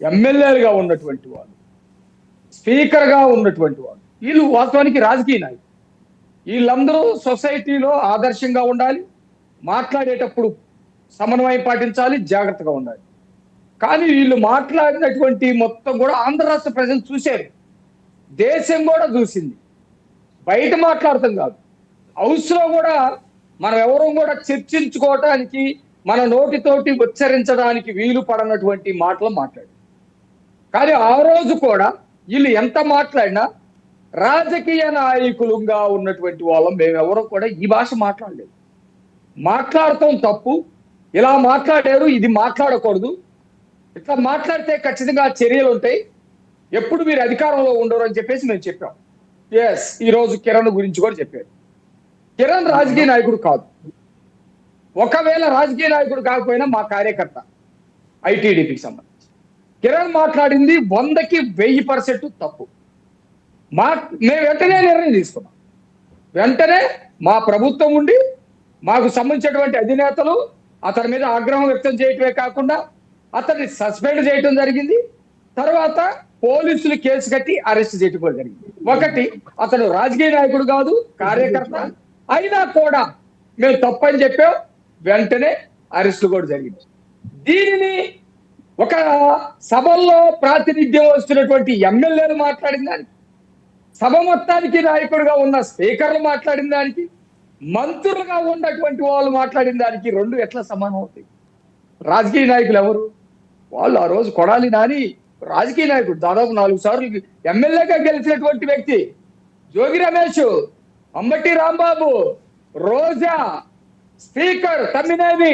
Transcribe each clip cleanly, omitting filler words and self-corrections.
ఎమ్మెల్యేలుగా ఉన్నటువంటి వాళ్ళు, స్పీకర్గా ఉన్నటువంటి వాళ్ళు, వీళ్ళు వాస్తవానికి రాజకీయ నాయకులు. వీళ్ళందరూ సొసైటీలో ఆదర్శంగా ఉండాలి, మాట్లాడేటప్పుడు సమన్వయం పాటించాలి, జాగ్రత్తగా ఉండాలి. కానీ వీళ్ళు మాట్లాడినటువంటి మొత్తం కూడా ఆంధ్ర రాష్ట్ర ప్రజలు చూశారు, దేశం కూడా చూసింది. బయట మాట్లాడతాం కాదు, హౌస్ లో కూడా మనం ఎవరూ కూడా చర్చించుకోవటానికి, మన నోటితోటి ఉచ్చరించడానికి వీలు పడనటువంటి మాటలు మాట్లాడారు. కానీ ఆ రోజు కూడా వీళ్ళు ఎంత మాట్లాడినా రాజకీయ నాయకులుగా ఉన్నటువంటి వాళ్ళం మేమెవరూ కూడా ఈ భాష మాట్లాడలేదు. మాట్లాడటం తప్పు, ఇలా మాట్లాడారు, ఇది మాట్లాడకూడదు, ఇట్లా మాట్లాడితే ఖచ్చితంగా చర్యలు ఉంటాయి, ఎప్పుడు మీరు అధికారంలో ఉండరు అని చెప్పేసి మేము చెప్పాం. ఎస్, ఈ రోజు కిరణ్ గురించి కూడా చెప్పారు. కిరణ్ రాజకీయ నాయకుడు కాదు. ఒకవేళ రాజకీయ నాయకుడు కాకపోయినా మా కార్యకర్త, ఐటీడీపీకి సంబంధించి. కిరణ్ మాట్లాడింది 100కి 1000% తప్పు. మేము వెంటనే నిర్ణయం తీసుకున్నాం. వెంటనే మా ప్రభుత్వం ఉండి మాకు సంబంధించినటువంటి అధినేతలు అతని మీద ఆగ్రహం వ్యక్తం చేయటమే కాకుండా అతన్ని సస్పెండ్ చేయటం జరిగింది. తర్వాత పోలీసులు కేసు కట్టి అరెస్ట్ చేయటం కూడా జరిగింది. ఒకటి, అతను రాజకీయ నాయకుడు కాదు, కార్యకర్త అయినా కూడా మేము తప్పని చెప్పాం, వెంటనే అరెస్టులు కూడా జరిగింది. దీనిని ఒక సభల్లో ప్రాతినిధ్యం వస్తున్నటువంటి ఎమ్మెల్యేలు మాట్లాడిన దానికి, సభ మొత్తానికి నాయకుడిగా ఉన్న స్పీకర్లు మాట్లాడిన దానికి, మంత్రులుగా ఉన్నటువంటి వాళ్ళు మాట్లాడిన దానికి రెండు ఎట్లా సమానం అవుతాయి? రాజకీయ నాయకులు ఎవరు? వాళ్ళు ఆ రోజు కొడాలి నాని రాజకీయ నాయకుడు, దాదాపు 4 సార్లు ఎమ్మెల్యేగా గెలిచినటువంటి వ్యక్తి. జోగి రమేష్, అంబటి రాంబాబు, రోజా, స్పీకర్ తమ్మినేని,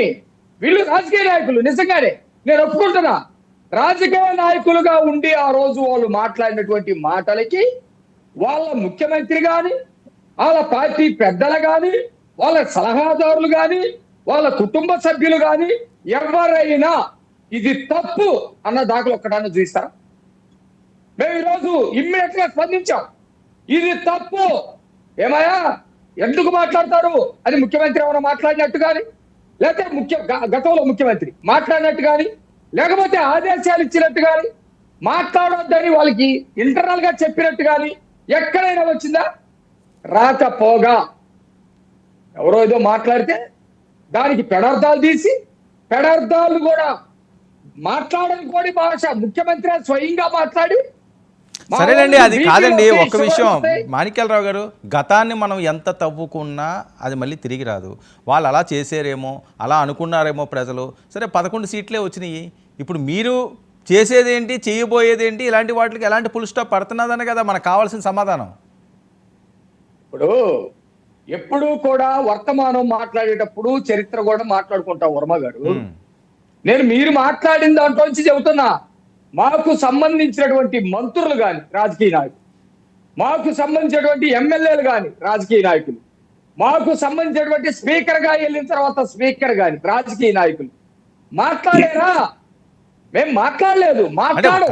వీళ్ళు రాజకీయ నాయకులు. నిజంగానే నేను ఒప్పుకుంటున్నా. రాజకీయ నాయకులుగా ఉండి ఆ రోజు వాళ్ళు మాట్లాడినటువంటి మాటలకి వాళ్ళ ముఖ్యమంత్రి గాని, వాళ్ళ పార్టీ పెద్దలు గాని, వాళ్ళ సలహాదారులు గాని, వాళ్ళ కుటుంబ సభ్యులు గాని ఎవరైనా ఇది తప్పు అన్న దాఖలు ఒక్కడాన్ని చూస్తారా? మేము ఈరోజు ఇమ్మీడియట్ గా స్పందించాం, ఇది తప్పు, ఏమయ్యా ఎందుకు మాట్లాడతారు అని ముఖ్యమంత్రి ఎవరైనా మాట్లాడినట్టు కానీ, లేకపోతే గతంలో ముఖ్యమంత్రి మాట్లాడినట్టు కానీ, లేకపోతే ఆదేశాలు ఇచ్చినట్టు కానీ, మాట్లాడొద్దని వాళ్ళకి ఇంటర్నల్ గా చెప్పినట్టు కానీ ఎక్కడైనా వచ్చిందా? రాకపోగా ఎవరో ఏదో మాట్లాడితే దానికి పెడార్థాలు తీసి, పెడార్థాలు కూడా మాట్లాడని కోడి భాష ముఖ్యమంత్రి స్వయంగా మాట్లాడి. సరేనండి, అది కాదండి. ఒక్క విషయం మాణిక్యాలరావు గారు, గతాన్ని మనం ఎంత తవ్వుకున్నా అది మళ్ళీ తిరిగి రాదు. వాళ్ళు అలా చేసారేమో, అలా అనుకున్నారేమో ప్రజలు. సరే 11 సీట్లే వచ్చినాయి. ఇప్పుడు మీరు చేసేదేంటి, చేయబోయేదేంటి, ఇలాంటి వాటికి ఎలాంటి ఫుల్ స్టాప్ పడుతున్నదని కదా మనకు కావాల్సిన సమాధానం. ఇప్పుడు ఎప్పుడు కూడా వర్తమానం మాట్లాడేటప్పుడు చరిత్ర కూడా మాట్లాడుకుంటాం. వర్మ గారు, నేను మీరు మాట్లాడిన దాంట్లో నుంచి చెబుతున్నా, మాకు సంబంధించినటువంటి మంత్రులు కానీ రాజకీయ నాయకులు, మాకు సంబంధించినటువంటి ఎమ్మెల్యేలు కానీ రాజకీయ నాయకులు, మాకు సంబంధించినటువంటి స్పీకర్ గా వెళ్ళిన తర్వాత స్పీకర్ కానీ రాజకీయ నాయకులు మాట్లాడారా? మేము మాట్లాడలేదు.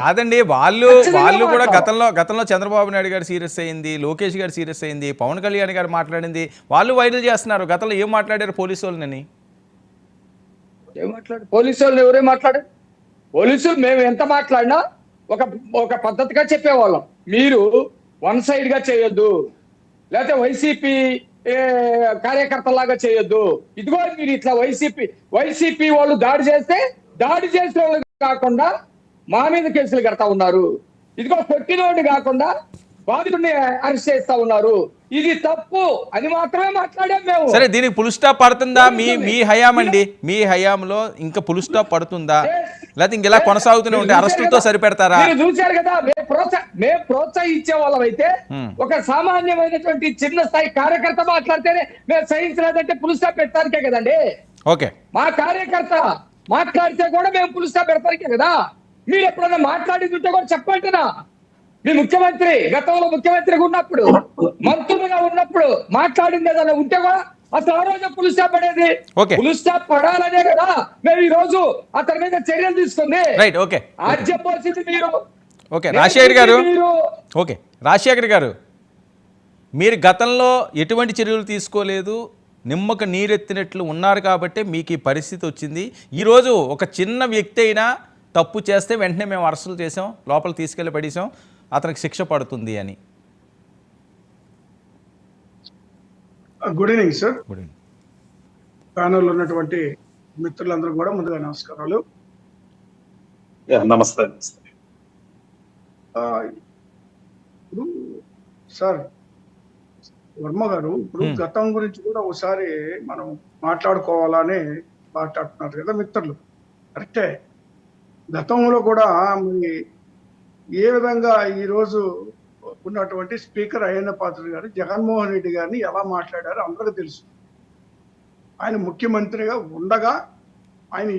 కాదండి, వాళ్ళు కూడా గతంలో చంద్రబాబు నాయుడు గారు సీరియస్ అయింది, లోకేష్ గారు సీరియస్ అయింది, పవన్ కళ్యాణ్ గారు మాట్లాడింది, వాళ్ళు వైరల్ చేస్తున్నారు. గతంలో ఏం మాట్లాడారు పోలీసు వాళ్ళని? పోలీసు వాళ్ళు ఎవరే మాట్లాడారు? పోలీసులు మేము ఎంత మాట్లాడినా ఒక పద్ధతిగా చెప్పేవాళ్ళం. మీరు వన్ సైడ్ గా చేయొద్దు, లేకపోతే వైసీపీ కార్యకర్తలాగా చేయొద్దు. ఇదిగో మీరు ఇట్లా వైసీపీ వాళ్ళు దాడి చేస్తే దాడి చేసిన వాళ్ళు కాకుండా మా మీద కేసులు కడతా ఉన్నారు. ఇదిగో కొట్టినోడిని కాకుండా బాధితుడిని అరెస్ట్ చేస్తా ఉన్నారు. ఇది తప్పు అని మాత్రమే మాట్లాడాం మేము. సరే, దీనికి ఫుల్ స్టాప్ పడుతుందా? మీ హయాం అండి, మీ హయాంలో ఇంకా ఫుల్ స్టాప్ పడుతుందా, లేకపోతే ఇంకెలా కొనసాగుతూనే ఉంటే అరెస్టులతో సరిపెడతారా? మీరు చూశారు కదా, మేము ప్రోత్సహించే వాళ్ళం అయితే ఒక సామాన్యమైనటువంటి చిన్న స్థాయి కార్యకర్త మాట్లాడితేనే మేము సహించలేదంటే ఫుల్ స్టాప్ పెట్టడానికే కదండి. ఓకే, మా కార్యకర్త మాట్లాడితే కూడా మేము ఫుల్ స్టాప్ పెడతానికే కదా. మీరు ఎప్పుడైనా మాట్లాడింది ఉంటే కూడా చెప్పంటున్నా. మీ ముఖ్యమంత్రి గతంలో ముఖ్యమంత్రిగా ఉన్నప్పుడు, మంత్రులుగా ఉన్నప్పుడు మాట్లాడింది ఏదైనా ఉంటే కూడా అసలు ఆ రోజు ఫుల్ స్టాప్ పడేది. ఫుల్ స్టాప్ పడాలనే కదా మేము ఈ రోజు అతని మీద చర్యలు తీసుకుంది. ఆజ్యం పరిస్థితి మీరు. రాజశేఖర్ గారు, మీరు గతంలో ఎటువంటి చర్యలు తీసుకోలేదు, నిమ్మక నీరెత్తినట్లు ఉన్నారు కాబట్టి మీకు ఈ పరిస్థితి వచ్చింది. ఈరోజు ఒక చిన్న వ్యక్తి అయినా తప్పు చేస్తే వెంటనే మేము అరెస్టులు చేసాం, లోపల తీసుకెళ్ళి పడేసాం, అతనికి శిక్ష పడుతుంది అని. Good evening sir. Good evening. Panel ఉన్నటువంటి మిత్రులందరూ కూడా ముందుగా నమస్కారాలు. నమస్తే. ఇప్పుడు సార్ వర్మ గారు, ఇప్పుడు గతం గురించి కూడా ఒకసారి మనం మాట్లాడుకోవాలని మాట్లాడుతున్నారు కదా మిత్రులు. కరెక్టే. గతంలో కూడా మరి ఏ విధంగా ఈరోజు ఉన్నటువంటి స్పీకర్ అయ్యన్న పాత్రుడు గారు జగన్మోహన్ రెడ్డి గారిని ఎలా మాట్లాడారో అందరికీ తెలుసు. ఆయన ముఖ్యమంత్రిగా ఉండగా ఆయన